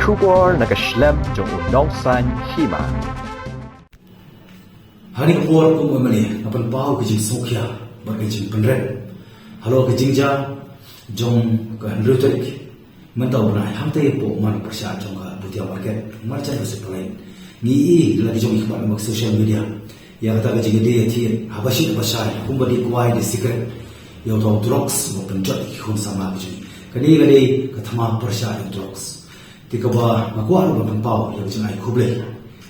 Shubor nakaslem jong unongsan hima. Hari kapur kum amani apan pau kejing sokya bar kejing penren. Halo kejing ja jong ka handrutorik. Mentau brai hamte po man persya jong ka butia market marcha se plain. Ni lagi jong ikhbar mak social media. Ya kata kejing de thi habashi pasai kumbadi kuai de secret. Yo to drugs mo penjat ikhon sama kejing. Kani gade kathama persya drugs. Tikaba makwa ro ban pau ya kejing ai khuble.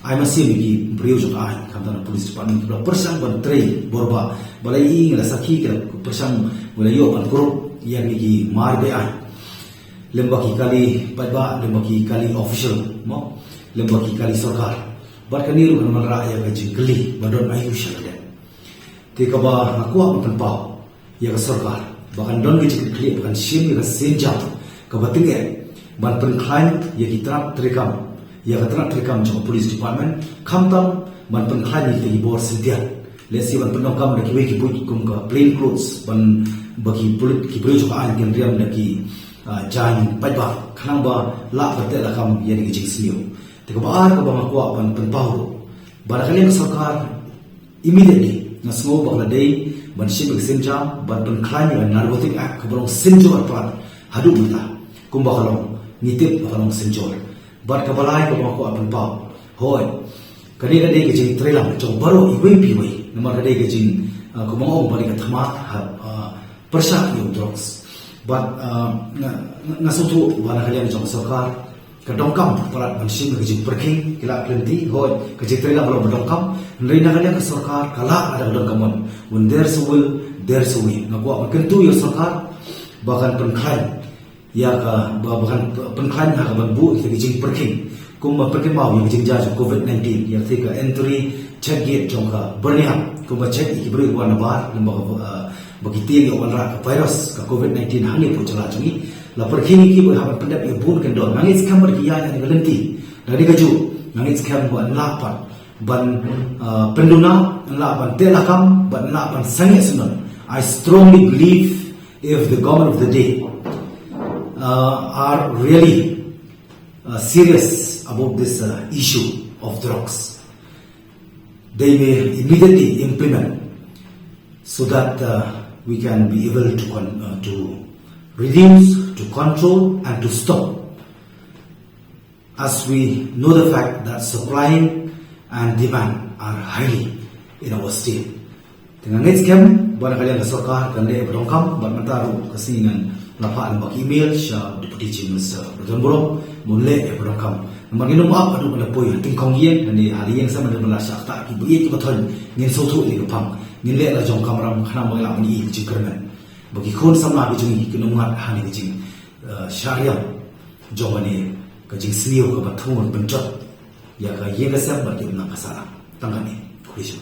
I must say कि बरियो जो आए खानदान police department की पर्सन बन त्रे बोरबा बले इंग ला सखी के पर्सन बले यो बन करो या की मार बे आए लेम्बा की काली पदबा लेम्बा की काली ऑफिशियल मो लेम्बा की काली सरकार बर कनीरु kan malra ya ka jingli badon ayu shale te ka ba akwa kan pau ya ka sarkar bakan don ge jingli bakan sim ga senja ka batinge ban pen client ya ki trap trekam ya katrak trekam jong police department khamtam ban pen khani te bor sintia lesi ban pen kam da ki we ki put kum ka plain clothes ban baki pulit ki bro jong an ken riam da ki jan paiba khanang ba la pate la kam ya ni jing sniu te ka ba ka ba makwa ban pen pau ba khali sarkar immediately na smo ba la dei ban ship senja ban pen khani na narcotic act ka bro sinjo plan hadu mata kum ba khalong nitip ba khalong sinjo bar kabalai ko ko apan pau hoi kani da de ke jing trelam chong baro iwe piwe namar da de ke jing ko mo bari ka thama persha yo drugs but na sotu wala kalian jong sarkar ka dongkam parat bansim ke jing perking kila plenty hoi ke jing trelam baro dongkam reina kalian ka sarkar kala ada dongkamon when there's a will there's a way na ko akan tu yo sarkar bahkan penkhai ya ka bahkan penkhai ha ban bu ke jing perking kum perking mau yang jing ja covid-19 ya thika entry check gate jong ka bernia kum check ki beri wan bar lemba bagi tiang yo wan ra virus ka covid-19 hani pu chala jungi la perking ki bu ha pendap ya bun kan don nangis kamar ki ya ni galenti dari kaju nangis kam wan lapan ban penduna lapan telakam ban lapan sange sunan. I strongly believe if the government of the day are really serious about this issue of drugs, they may immediately implement so that we can be able to reduce, to control and to stop, as we know the fact that supply and demand are highly in our state. Dengan next camp, barang kalian sarkar kan le berongkam ban mataru kasingan lapaan bak email sya deputy chief minister Rajan Borong munle berongkam namar nginum ap adu bala poi ting kong yen ni hari yang sama dengan la syak ta ki bu ye ki bathon ngin sotu ni pang ngin le la jong kamram khana mo la ni ji kermen bagi khon sama bi jung ki num ngat hani ki jing sharia jong ni ka jing sniu ka bathon penjot ya ka ye ga sam ba ki na kasara tangani khulishu